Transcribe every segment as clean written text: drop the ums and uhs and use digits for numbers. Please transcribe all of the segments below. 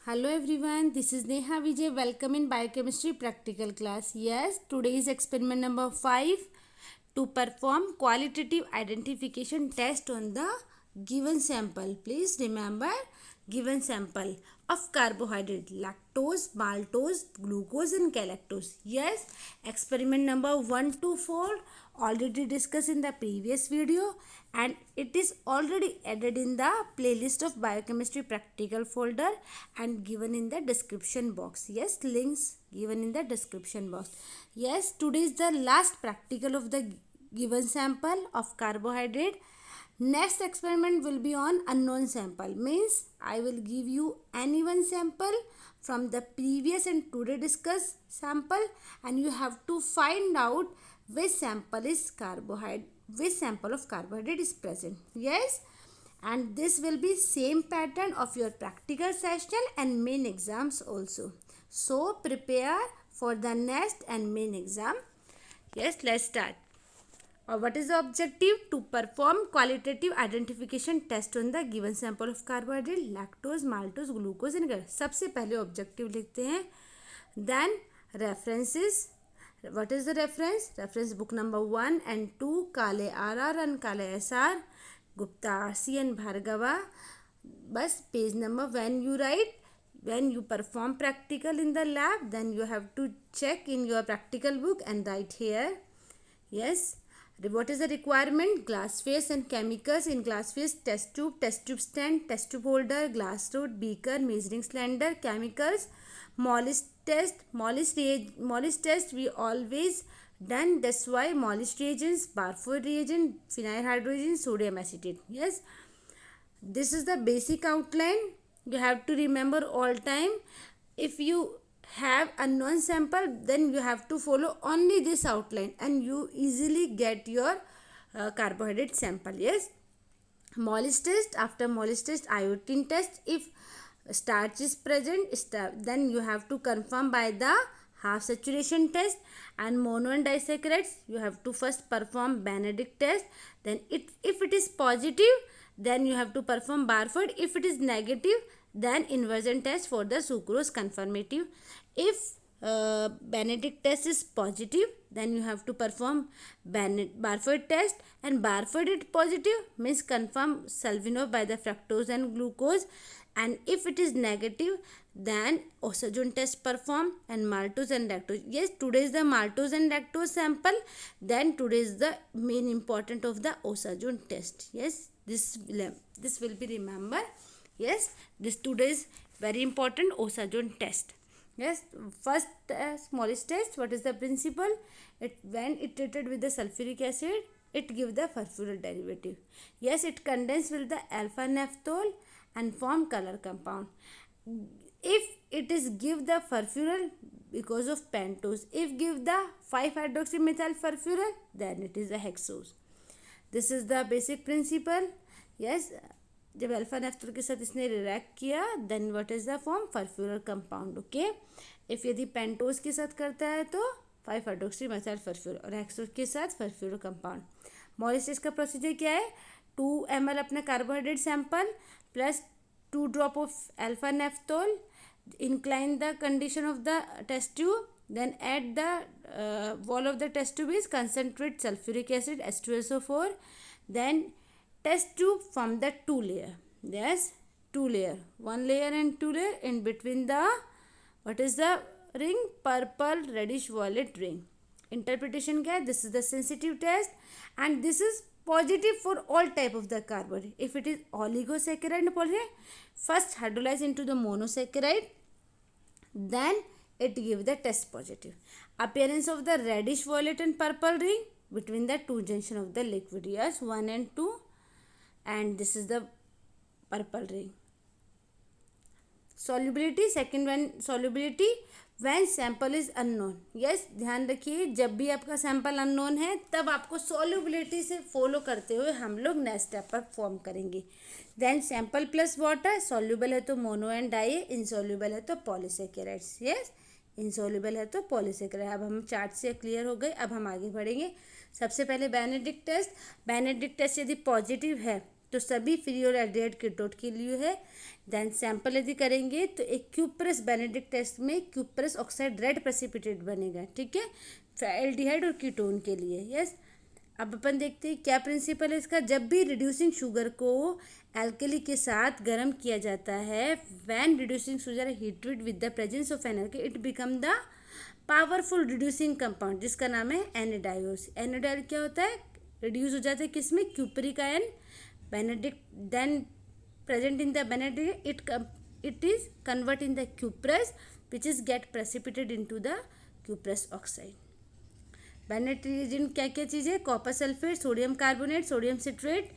Hello everyone, this is Neha Vijay. Welcome in biochemistry practical class. Yes, today is experiment number 5 to perform qualitative identification test on the given sample. Please remember given sample of carbohydrate lactose, maltose, glucose and galactose. Yes, experiment number 1 to 4 already discussed in the previous video and it is already added in the playlist of biochemistry practical folder and given in the description box. Yes, links given in the description box. Yes, today is the last practical of the given sample of carbohydrate. Next experiment will be on unknown sample, means I will give you any one sample from the previous and today discussed sample and you have to find out which sample is carbohydrate, which sample of carbohydrate is present. Yes, and this will be same pattern of your practical session and main exams also. So prepare for the next and main exam. Yes, let's start. What is the objective? To perform qualitative identification test on the given sample of carbohydrate lactose, maltose, glucose and gal. सबसे पहले objective लिखते हैं. Then references. What is the reference? Reference book number 1 and 2 Kale RR and Kale SR, Gupta RC and Bhargava. बस page number when you write, when you perform practical in the lab, then you have to check in your practical book and write here. Yes. What is the requirement? Glass face and chemicals. In glass face, test tube stand, test tube holder, glass rod, beaker, measuring cylinder, chemicals, Mollis test. Mollis test we always done. That's why Mollis reagents, Barfoed reagent, phenyl hydrogen, sodium acetate. Yes, this is the basic outline. You have to remember all time. If you have unknown sample, then you have to follow only this outline and you easily get your carbohydrate sample. Yes, Mollis test. After Mollis test, iodine test. If starch is present, then you have to confirm by the half saturation test. And mono and disaccharides, you have to first perform Benedict test. Then if it is positive, then you have to perform Barfoed. If it is negative, then inversion test for the sucrose confirmative. If Benedict test is positive, then you have to perform Barfoed test, and Barfoed is positive means confirm Salvinov by the fructose and glucose, and if it is negative, then Osage test perform and maltose and lactose. Yes, today is the maltose and lactose sample, then today is the main important of the Osage test. Yes, this will be remember. Yes, this today is very important Osage test. Yes, first smallest test. What is the principle? When it treated with the sulfuric acid, it gives the furfural derivative. Yes, it condenses with the alpha naphthol and form color compound. If it is give the furfural because of pentose, if give the 5-hydroxymethyl furfural, then it is a hexose. This is the basic principle. Yes, जब alpha naphthol के साथ इसने react किया, then what is the form? Furfural compound. Okay, if यदि pentose के साथ करता है तो 5-हाइड्रोक्सीमेथाइल फर्फ्यूरल और हेक्सोज के साथ फर्फ्यूरल कंपाउंड. मॉलिस टेस्ट का प्रोसीजर क्या है? 2 ml अपना carbohydrate sample plus 2 drop of alpha naphthol, incline the condition of the test tube, then add the wall of the test tube is concentrate sulfuric acid H2SO4, then test tube from the 2 layer. Yes, 2 layer, 1 layer and 2 layer. In between the what is the ring? Purple reddish violet ring. Interpretation क्या है? This is the sensitive test and this is positive for all type of the carbohydrate. If it is oligosaccharide and polysaccharide, first hydrolyze into the monosaccharide, then it give the test positive. Appearance of the reddish violet and purple ring between the 2 junction of the liquid. Yes, 1 and 2, and this is the purple ring. Solubility, second one, solubility when sample is unknown. Yes, ध्यान रखिए, जब भी आपका sample unknown है तब आपको solubility से follow करते हुए हम लोग नेक्स्ट स्टेप पर फॉर्म करेंगे. Then sample plus water, soluble है तो मोनो एंड डाई, इनसॉल्यूबल है तो पॉलीसेकेराइड्स. यस, इनसॉल्यूबल है तो पॉलीसेकेराइड. अब हम चार्ट से क्लियर हो गए. अब हम आगे बढ़ेंगे. सबसे पहले बेनेडिक्ट टेस्ट. बेनेडिक्ट टेस्ट यदि पॉजिटिव है तो सभी फ्री और एल्डिहाइड कीटोन के लिए है। देन सैंपल यदि करेंगे तो एक क्यूप्रस बेनेडिक्ट टेस्ट में क्यूप्रस ऑक्साइड रेड प्रेसिपिटेट बनेगा, ठीक है, एल्डिहाइड और कीटोन के लिए। यस, अब अपन देखते हैं क्या प्रिंसिपल है इसका। जब भी रिड्यूसिंग शुगर को एल्कली के साथ गर्म किया जाता है, when reducing sugar heated with the presence of an alkali, it become the powerful reducing compound, जिसका नाम है एनाडायोस। एनाडायोस क्या होता है, रिड्यूस हो जाता है किसमें, cupric ion, Benedict, then present in the Benedict, it is convert in the cuprous which is get precipitated into the cuprous oxide. Benedict reagent क्या क्या चीज़ें, copper sulphate, sodium carbonate, sodium citrate.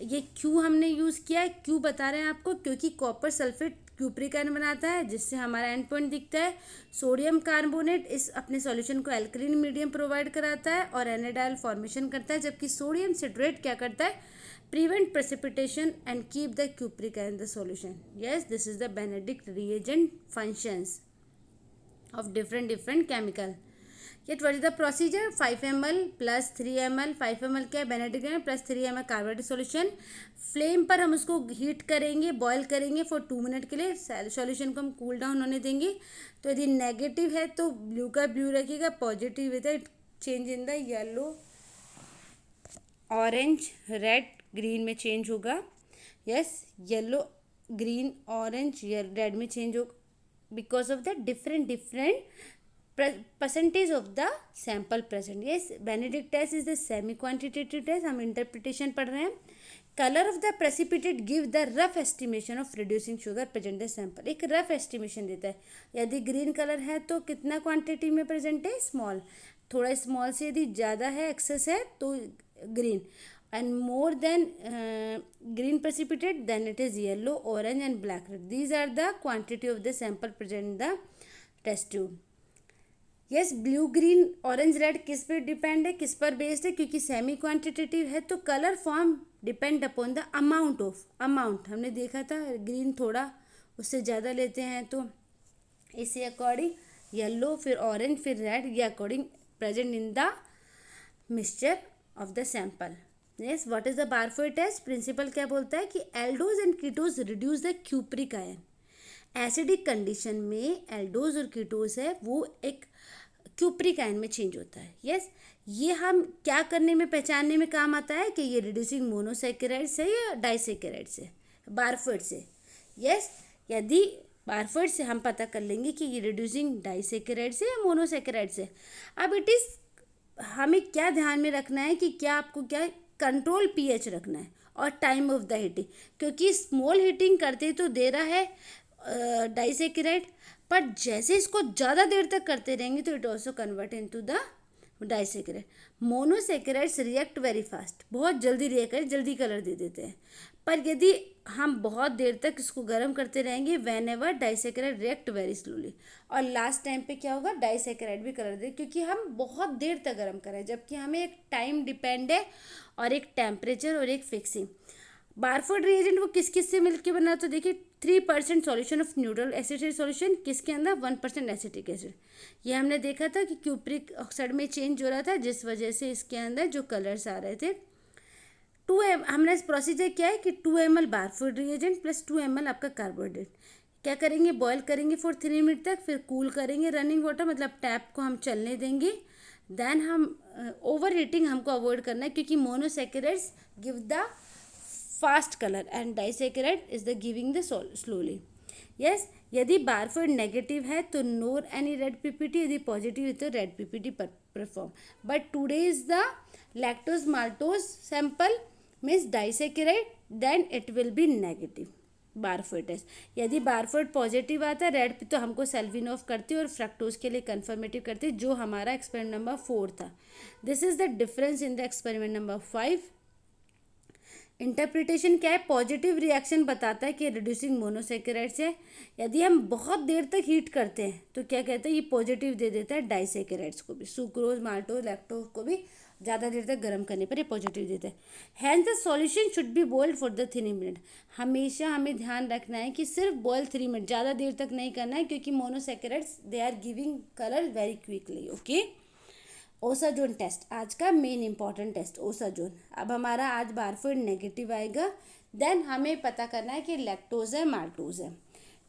ये क्यों हमने यूज़ किया है, क्यों बता रहे हैं आपको, क्योंकि कॉपर सल्फेट क्यूपरिक आयन बनाता है जिससे हमारा एंड पॉइंट दिखता है। सोडियम कार्बोनेट इस अपने सॉल्यूशन को एल्कलीन मीडियम प्रोवाइड कराता है और एनाडाइल फॉर्मेशन करता है, जबकि सोडियम सिट्रेट क्या करता है, prevent precipitation and keep the cupric ion the solution. Yes, this is the Benedict reagent functions of different chemical. Yet what is the procedure, 5 ml plus 3 ml, 5 ml क्या है, Benedict plus 3 ml carbonated solution. Flame पर हम उसको heat करेंगे, boil करेंगे for 2 minute के लिए। Solution को हम कूल डाउन होने देंगे। तो यदि नेगेटिव है तो ब्लू का ब्लू रखिएगा, पॉजिटिव है तो change in the yellow, orange, red, green में चेंज होगा। Yes, yellow, green, orange, red में चेंज होगा because of the different percentage of the sample present. Yes, Benedict test is the semi quantitative test, हम interpretation पढ़ रहे हैं। Colour of the precipitate give the rough estimation of reducing sugar present the sample, एक rough estimation देता है। यदि green colour है तो कितना क्वांटिटी में प्रेजेंट है, स्मॉल, थोड़ा स्मॉल से यदि ज़्यादा है, एक्सेस है तो green, and more than green precipitate then it is yellow, orange and black red. These are the quantity of the sample present in the test tube. Yes, blue, green, orange, red किस पे depend है, किस पर based है, क्योंकि semi quantitative है तो colour form depend upon the amount हमने देखा था, ग्रीन थोड़ा उससे ज़्यादा लेते हैं तो इसी अकॉर्डिंग येलो, फिर ऑरेंज, फिर रेड, ये according present in the mixture of the sample. Yes, what is the Barfoed test, principle क्या बोलता है कि aldose and ketose reduce the cupric ion. Acidic condition में एल्डोज और कीटोज है वो एक क्यूपरिक आयन में चेंज होता है। यस, ये हम क्या करने में, पहचानने में काम आता है कि ये रिड्यूसिंग मोनोसैकेराइड से या डाइसैकेराइड से, बारफोर्ड से। यस, यदि बारफोर्ड से हम पता कर लेंगे कि ये रिड्यूसिंग डाइसैकेराइड से या मोनोसैकेराइड से। अब इट इज़ हमें क्या ध्यान में रखना है कि क्या आपको क्या कंट्रोल पीएच रखना है और टाइम ऑफ द हीटिंग, क्योंकि स्मॉल हीटिंग करते तो दे रहा है डाइसैकेराइड, पर जैसे इसको ज़्यादा देर तक करते रहेंगे तो it also convert into the disaccharide. Monosaccharides react very fast, बहुत जल्दी रिएक्ट कर जल्दी कलर दे देते हैं, पर यदि हम बहुत देर तक इसको गर्म करते रहेंगे when ever disaccharide react very slowly, और लास्ट टाइम पे क्या होगा, डाइसैकेराइड भी कलर दे, क्योंकि हम बहुत देर तक गर्म करें, जबकि हमें एक टाइम डिपेंड है और एक टेम्परेचर और एक फिक्सिंग। बारफोर्ड रिएजेंट वो किस किस से मिलकर बना, तो देखिए 3% solution of neutral acidic solution, किसके अंदर 1% एसिटिक एसिड। ये हमने देखा था कि क्यूपरिक ऑक्साइड में चेंज हो रहा था जिस वजह से इसके अंदर जो कलर्स आ रहे थे। 2 ml हमने प्रोसीजर क्या है कि 2 ml Barford reagent plus 2 ml आपका कार्बोहाइड्रेट क्या करेंगे, बॉयल करेंगे फॉर 3 मिनट तक, फिर कूल करेंगे रनिंग वाटर, मतलब टैप को हम चलने देंगे। देन हम ओवर हीटिंग हमको अवॉइड करना है, क्योंकि monosaccharides give the fast colour and disaccharide is the giving the slowly. Yes, यदि बारफोर्ड नेगेटिव है तो नो एनी रेड पीपीटी, यदि पॉजिटिव है तो red PPT perform. But today is the lactose maltose sample means disaccharide, then it will be negative Barfoed test. यदि Barfoed positive आता है red तो हमको सेल्विनोफ करते और फ्रक्टोज के लिए कन्फर्मेटिव करते, जो हमारा एक्सपेरिमेंट नंबर 4 था। This is the difference in the experiment number 5। Interpretation क्या है, पॉजिटिव रिएक्शन बताता है कि रिड्यूसिंग मोनोसैकेराइड्स है। यदि हम बहुत देर तक हीट करते हैं तो क्या कहते हैं, ये पॉजिटिव दे देता है डाइसैकेराइड्स को भी, सुक्रोज, माल्टोज, लैक्टोज को भी ज़्यादा देर तक गर्म करने पर ये पॉजिटिव देता है। Hence the solution should be boiled for the 3 minute. हमेशा हमें ध्यान रखना है कि सिर्फ बॉयल 3 मिनट, ज़्यादा देर तक नहीं करना है, क्योंकि monosaccharides they are giving colour very quickly. Okay, osazone test आज का मेन इंपॉर्टेंट टेस्ट, ओसाजोन। अब हमारा आज बारफोर्ड नेगेटिव आएगा, देन हमें पता करना है कि लैक्टोज है माल्टोज है।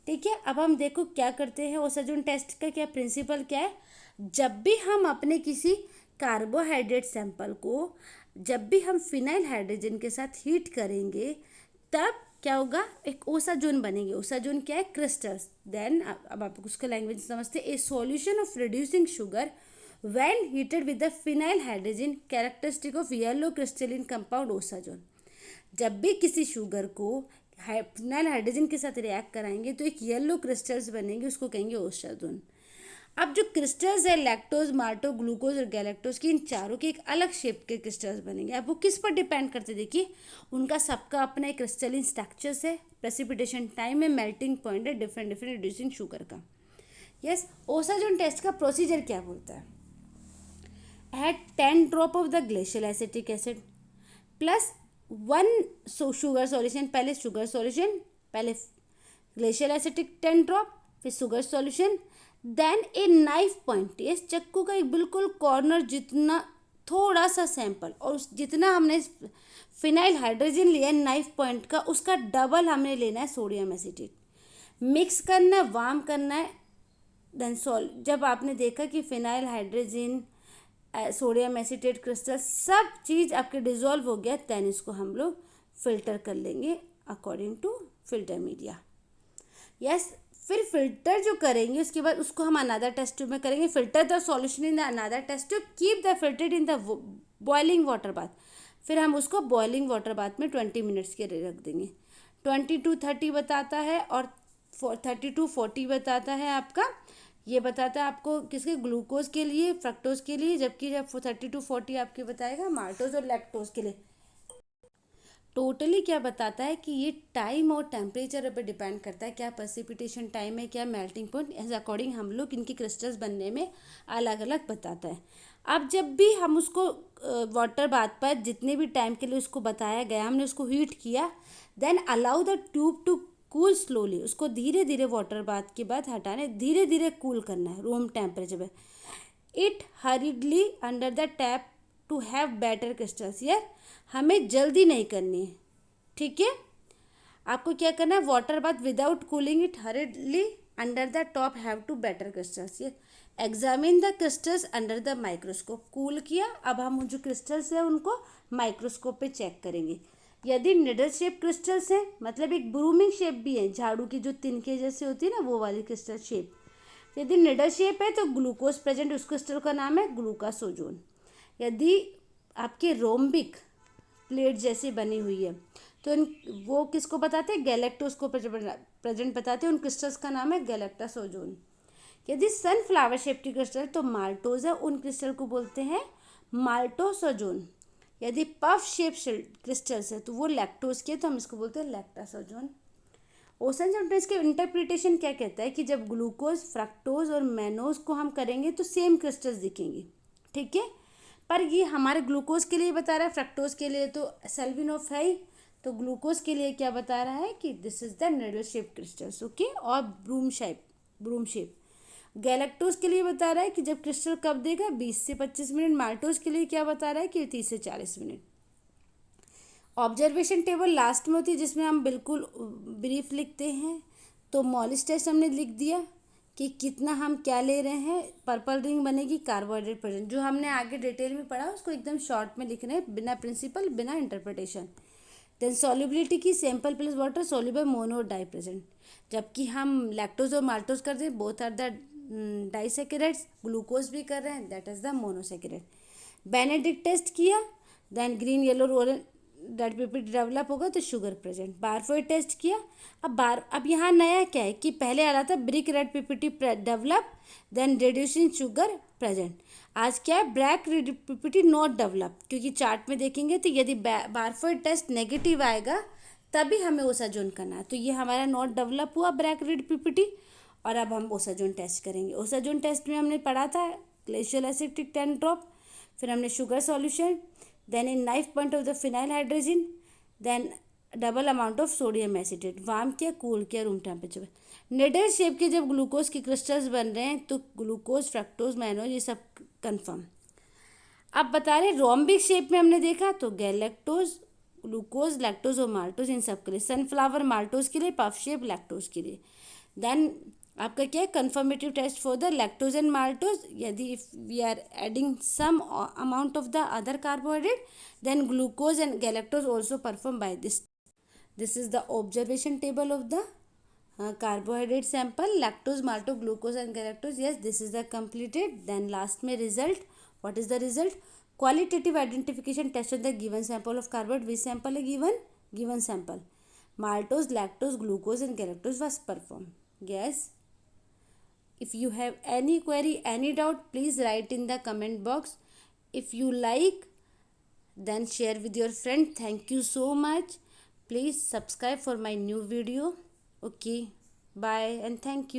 ठीक है, अब हम देखो क्या करते हैं। ओसाजोन टेस्ट का क्या प्रिंसिपल क्या है, जब भी हम अपने किसी कार्बोहाइड्रेट सैंपल को जब भी हम फिनाइल हाइड्रोजन के साथ हीट करेंगे तब क्या होगा, एक ओसाजोन बनेंगे। ओसाजोन क्या है, क्रिस्टल्स। देन अब आप उसका लैंग्वेज समझते हैं। ए solution of reducing sugar when heated with the phenyl hydrogen characteristic of yellow crystalline compound osazone. जब भी किसी शुगर को फिनाइल हाइड्रोजन के साथ रिएक्ट कराएंगे तो एक येलो क्रिस्टल्स बनेंगे, उसको कहेंगे ओसाजोन। अब जो क्रिस्टल्स है लैक्टोज, माल्टो, ग्लूकोज और गैलेक्टोज की, इन चारों के एक अलग शेप के क्रिस्टल्स बनेंगे। अब वो किस पर डिपेंड करते, देखिए उनका सबका अपना एक क्रिस्टलिन स्ट्रक्चर्स है, प्रेसिपिटेशन टाइम है, मेल्टिंग पॉइंट है, डिफरेंट डिफरेंट रिड्यूसिंग शुगर का। यस, ओसाजोन टेस्ट का प्रोसीजर क्या बोलता है, add 10 drop of the glacial acetic acid plus 1 sugar solution, पहले शुगर सॉल्यूशन, पहले ग्लेशियल एसिटिक 10 ड्रॉप, फिर sugar solution, then a knife point, ये चक्कू का एक बिल्कुल कॉर्नर जितना थोड़ा सा सैंपल, और उस जितना हमने फिनाइल हाइड्रोजन लिया है नाइफ पॉइंट का उसका डबल हमने लेना है सोडियम एसिटेट। मिक्स करना है, वार्म करना है, देन जब आपने देखा कि phenyl hydrogen, sodium acetate crystal सब चीज़ आपके डिजोल्व हो गया, देन इसको हम लोग फिल्टर कर लेंगे according to filter media. Yes, फिर फिल्टर जो करेंगे उसके बाद उसको हम अनदर टेस्ट ट्यूब में करेंगे। Filter the solution in the another test tube, keep the filtered in the boiling water bath. फिर हम उसको बॉइलिंग वाटर बाथ में 20 मिनट्स के लिए रख देंगे। 20 to 30 बताता है और 30 to 40 बताता है आपका, ये बताता है आपको किसके, ग्लूकोज के लिए, फ्रक्टोज के लिए, जबकि जब 30 to 40 आपके बताएगा माल्टोज और लैक्टोज के लिए। टोटली क्या बताता है कि ये टाइम और टेम्परेचर पर डिपेंड करता है, क्या प्रेसिपिटेशन टाइम है, क्या मेल्टिंग पॉइंट, एज अकॉर्डिंग हम लोग इनकी क्रिस्टल्स बनने में अलग अलग बताता है। अब जब भी हम उसको वाटर बाथ पर जितने भी टाइम के लिए उसको बताया गया हमने उसको हीट किया, then allow the tube to cool slowly, उसको धीरे धीरे वाटर बाथ के बाद हटाने, धीरे धीरे कूल करना है रूम टेम्परेचर पर। It hurriedly under the tap to have better crystals, यार हमें जल्दी नहीं करनी है। ठीक है, आपको क्या करना है, water bath without cooling it hurriedly under the top have to better crystals. ये examine the crystals under the microscope, cool किया, अब हम जो क्रिस्टल्स है उनको माइक्रोस्कोप पे चेक करेंगे। यदि निडल शेप क्रिस्टल्स हैं, मतलब एक ब्रूमिंग शेप भी है, झाड़ू की जो तिनके जैसे होती है ना वो वाली क्रिस्टल शेप, यदि निडल शेप है तो ग्लूकोज प्रेजेंट, उस क्रिस्टल का नाम है ग्लूकासोजोन। यदि आपके रोम्बिक प्लेट जैसी बनी हुई है तो वो किसको बताते हैं, गैलेक्टोज को प्रेजेंट बताते हैं, उन क्रिस्टल्स का नाम है गैलेक्टासोजोन। यदि सनफ्लावर शेप की क्रिस्टल तो माल्टोज है, उन क्रिस्टल को बोलते हैं माल्टोसोजोन। यदि पफ शेप क्रिस्टल्स है तो वो लैक्टोज के, तो हम इसको बोलते हैं लैक्टासोजोन। ओसन टेस्ट के इंटरप्रिटेशन क्या कहता है कि जब ग्लूकोज, फ्रक्टोज और मैनोज को हम करेंगे तो सेम क्रिस्टल्स दिखेंगे। ठीक है, पर ये हमारे ग्लूकोज के लिए बता रहा है, फ्रक्टोज के लिए तो सेल्विनोफ है ही, तो ग्लूकोज के लिए क्या बता रहा है कि this is the needle shape crystals, okay, और ब्रूम शेप। गैलेक्टोज के लिए बता रहा है कि जब क्रिस्टल कब देगा 20 से 25 मिनट। माल्टोज के लिए क्या बता रहा है कि 30 से 40 मिनट। ऑब्जर्वेशन टेबल लास्ट में होती है जिसमें हम बिल्कुल ब्रीफ लिखते हैं। तो मॉलिस टेस्ट हमने लिख दिया कि कितना हम क्या ले रहे हैं, पर्पल रिंग बनेगी कार्बोहाइड्रेट प्रेजेंट, जो हमने आगे डिटेल में पढ़ा उसको एकदम शॉर्ट में लिख रहे हैं, बिना प्रिंसिपल बिना इंटरप्रिटेशन। देन सॉल्युबिलिटी की sample plus water soluble mono और डाई प्रेजेंट, जबकि हम लैक्टोज और माल्टोज कर रहे हैं, both are the disaccharides, glucose भी कर रहे हैं, that is the monosaccharide. Benedict test किया, then green yellow red PPT develop होगा तो शुगर प्रेजेंट। बारफोइड टेस्ट किया, अब यहाँ नया क्या है कि पहले आ रहा था brick red PPT develop, then reducing sugar present. आज क्या है, black red PPT not develop, क्योंकि चार्ट में देखेंगे तो यदि बारफोइड टेस्ट नेगेटिव आएगा तभी हमें ओसाजोन करना है। तो ये हमारा नॉट डेवलप हुआ ब्लैक रेड पीपीटी, और अब हम ओसाजोन टेस्ट करेंगे। ओसाजोन टेस्ट में हमने पढ़ा था ग्लेशियल एसिड 10 ड्रॉप, फिर हमने sugar solution, then in knife point of the phenyl hydrogen, then double amount of sodium acetate, warm किया, कूल किया रूम टेम्परेचर। निडल शेप के जब ग्लूकोज के क्रिस्टल्स बन रहे हैं तो ग्लूकोज, फ्रक्टोज, मैनोज ये सब कंफर्म। अब बता रहे रोम्बिक शेप में हमने देखा तो गैलेक्टोज, ग्लूकोज, लैक्टोज और माल्टोज, इन सब के लिए, सनफ्लावर माल्टोज के लिए, पफ शेप लैक्टोज के लिए। देन आपका क्या है, confirmative test for the lactose and maltose, यदि if we are adding some amount of the other carbohydrate, then glucose and galactose also perform by this is the observation table of the carbohydrate sample, lactose, maltose, glucose and galactose. Yes, this is the completed. Then last में result, what is the result? Qualitative identification test on the given sample of carbohydrate. Which sample है given sample, maltose, lactose, glucose and galactose was performed. Yes, if you have any query, any doubt, please write in the comment box. If you like, then share with your friend. Thank you so much. Please subscribe for my new video. Okay, bye and thank you.